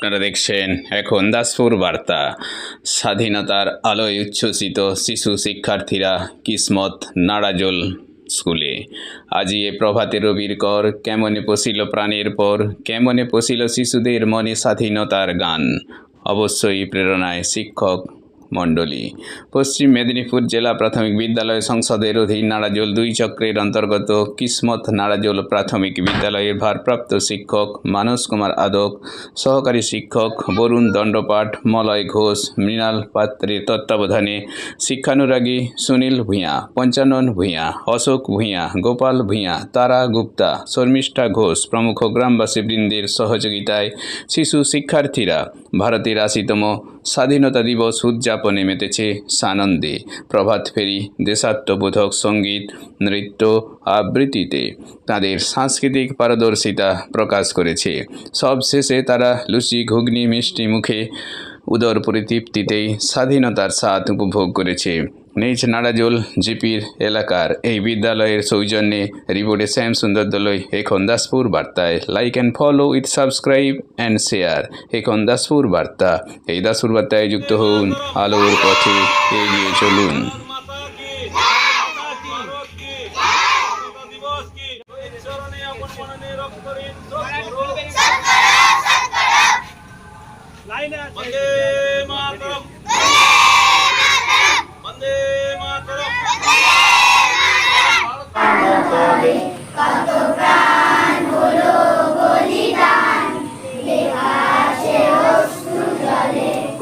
আপনারা দেখছেন এখন দাসপুর বার্তা। স্বাধীনতার আলোয় উচ্ছ্বসিত শিশু শিক্ষার্থীরা কিসমত নাড়াজোল স্কুলে। আজি এ প্রভাতে রবির কর, কেমনে পশিল প্রাণের পর, কেমনে পশিল শিশুদের মনে স্বাধীনতার গান। অবশ্যই প্রেরণায় শিক্ষক মণ্ডলী। পশ্চিম মেদিনীপুর জেলা প্রাথমিক বিদ্যালয় সংসদের অধীন নাড়াজোল 2 চক্রের অন্তর্গত কিসমত নাড়াজোল প্রাথমিক বিদ্যালয়ের ভারপ্রাপ্ত শিক্ষক মানস কুমার আদক, সহকারী শিক্ষক বরুণ দণ্ডপাঠ, মলয় ঘোষ, মৃণাল পাত্রের তত্ত্বাবধানে শিক্ষানুরাগী সুনীল ভূঁইয়া, পঞ্চানন ভূঁইয়া, অশোক ভূঁইয়া, গোপাল ভূঁইয়া, তারা গুপ্তা, শর্মিষ্ঠা ঘোষ প্রমুখ গ্রামবাসীবৃন্দের সহযোগিতায় শিশু শিক্ষার্থীরা ভারতের 80তম স্বাধীনতা দিবস উদযাপনে মেতেছে সানন্দে। প্রভাত ফেরি, দেশাত্মবোধক সঙ্গীত, নৃত্য আবৃত্তিতে তাদের সাংস্কৃতিক পারদর্শিতা প্রকাশ করেছে। সবশেষে তারা লুচি ঘুগনি মিষ্টি মুখে উদর পরিতৃপ্তিতেই স্বাধীনতার স্বাদ উপভোগ করেছে। নিজ নাড়াজোল জিপির এলাকার এই বিদ্যালয়ের সৌজন্যে রিপোর্টে শ্যাম সুন্দর দলই, এখন দাসপুর বার্তায়। Like and follow with subscribe and share. এখন দাসপুর বার্তা, এই দাসপুর বার্তায় যুক্ত হন, আলোর পথে এগিয়ে চলুন।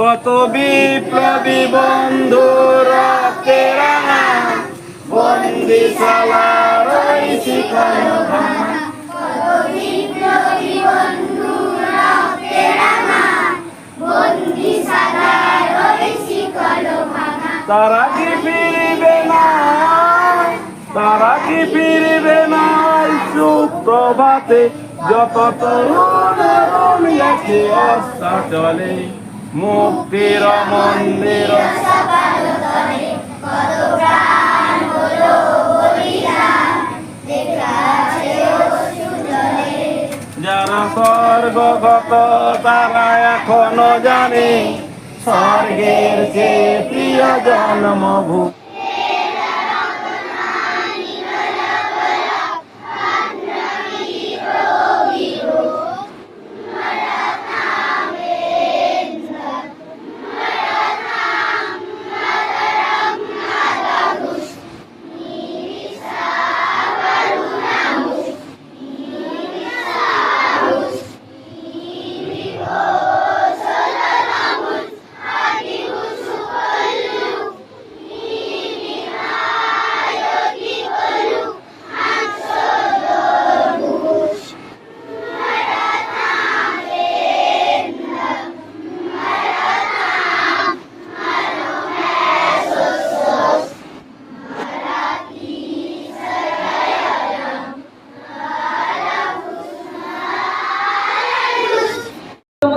কত বিপ্লবী বন্ধু রক্তে রাঙা, বন্দিশালার ওই শিখানো ভাঙা। কত বিপ্লবী বন্ধু রক্তে রাঙা, বন্দিশালার ওই শিখানো ভাঙা। তারা কি ফিরবে না, তারা কি ফিরবে না সুপ্রভাতে, যত তরুণ গেছে অস্তা চলে মুক্তির মন্দির। যারা স্বর্গগত তারা এখনো জানে স্বর্গের চেয়ে প্রিয় জন্মভূমি।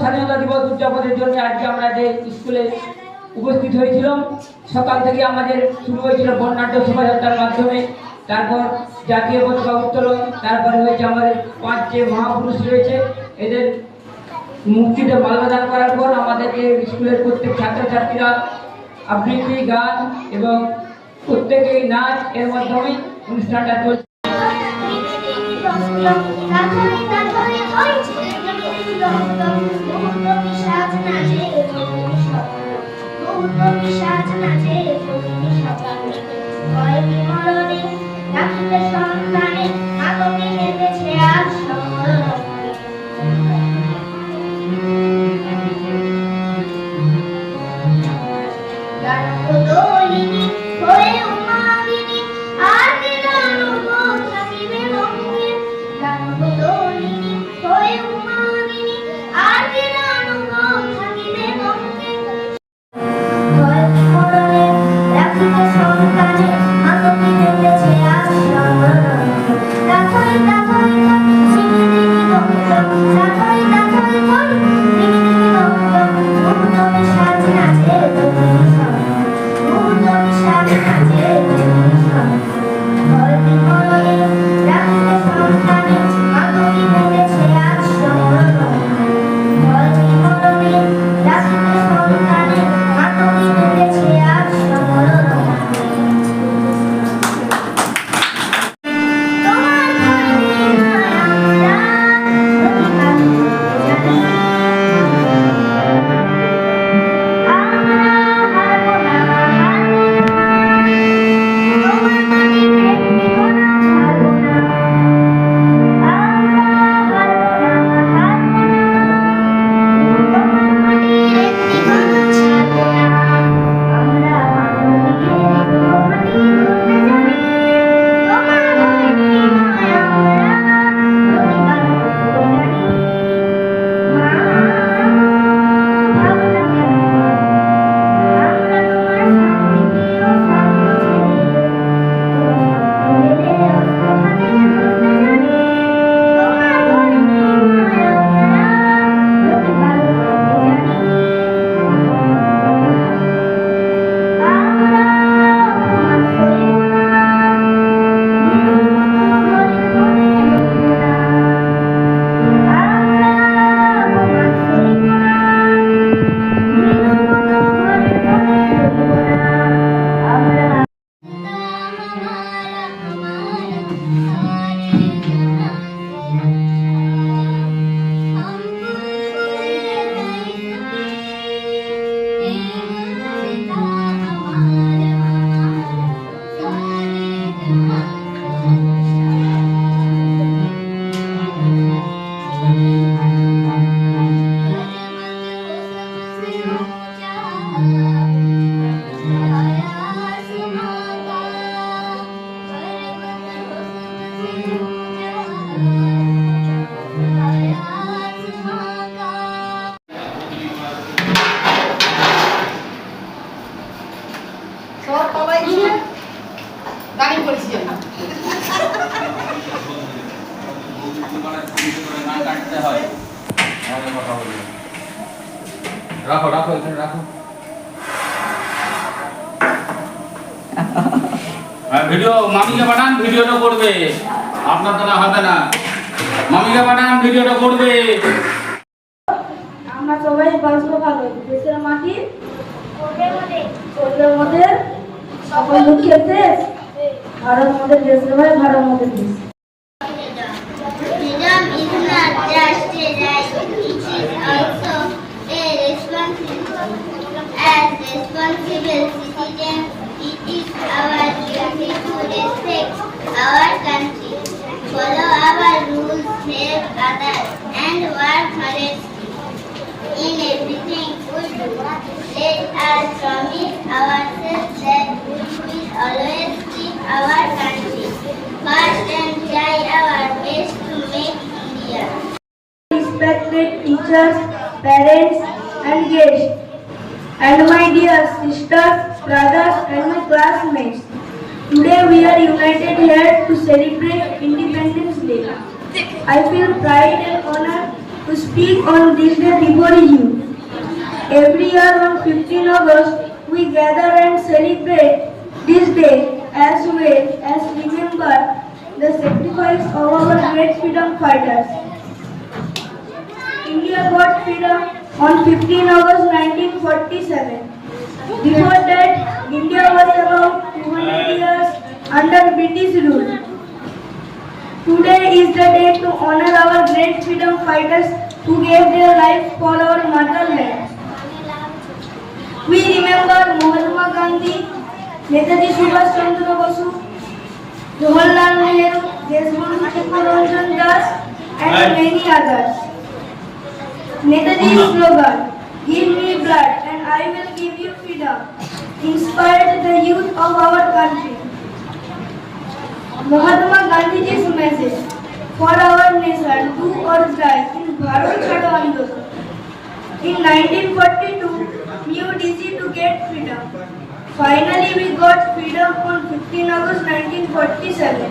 স্বাধীনতা দিবস উদযাপনের জন্য আজকে আমরা যে স্কুলে উপস্থিত হয়েছিলাম, সকাল থেকে আমাদের শুরু হয়েছিল বর্ণাঢ্য শোভাযাত্রার মাধ্যমে, তারপর জাতীয় পতাকা উত্তোলন, তারপরে হয়েছে আমাদের 5 যে মহাপুরুষ রয়েছে এদের মুক্তিতে মাল্যদান করার পর আমাদেরকে স্কুলের প্রত্যেক ছাত্রছাত্রীরা আবৃত্তি, গান এবং প্রত্যেকেই নাচ এর মাধ্যমে অনুষ্ঠানটা চলছে। সবাই দাঁড়িয়ে পড়েছি জন্য রাখো রাখো এখানে রাখো ভিডিও মামিকে পাঠান, ভিডিওটা করবে, আপনার দ্বারা হবে না। মামিকে পাঠান, ভিডিওটা করবে। আমরা সবাই বাঁচবো ভালো দেশের মাটি ওদের মধ্যে সকল দুঃখের দেশ ভারত আমাদের দেশ রে ভাই, ভারত আমাদের দেশ। Freedom is not just a right, it is also a responsibility. As responsible citizens, it is our duty to respect our country, follow our rules, help others, and work honestly in everything we do. Let us promise ourselves that we will always keep our country first and try our best to make India. Respected teachers, parents and guests, and my dear sisters, brothers and my classmates. Today we are united here to celebrate Independence Day. I feel pride and honor to speak on this day before you. Every year on 15 August we gather and celebrate this day as well as remember the sacrifice of our great freedom fighters. India got freedom on 15 August 1947. Before that, India was about 200 years under British rule. Today is the day to honor our great freedom fighters who gave their life for our motherland. We remember Mahatma Gandhi, Netaji Subhash Chandra Bosu, Jawaharlal Nehru, Deshbandhu Ranjan Das, and many others. Netaji's slogan, "Give me blood and I will give you freedom," inspired the youth of our country. Mahatma Gandhi's message, "For our nation, do or die," in Bharat Chhado Andolan. In 1942, we were easy to get freedom. Finally, we got freedom on 15 August 1947.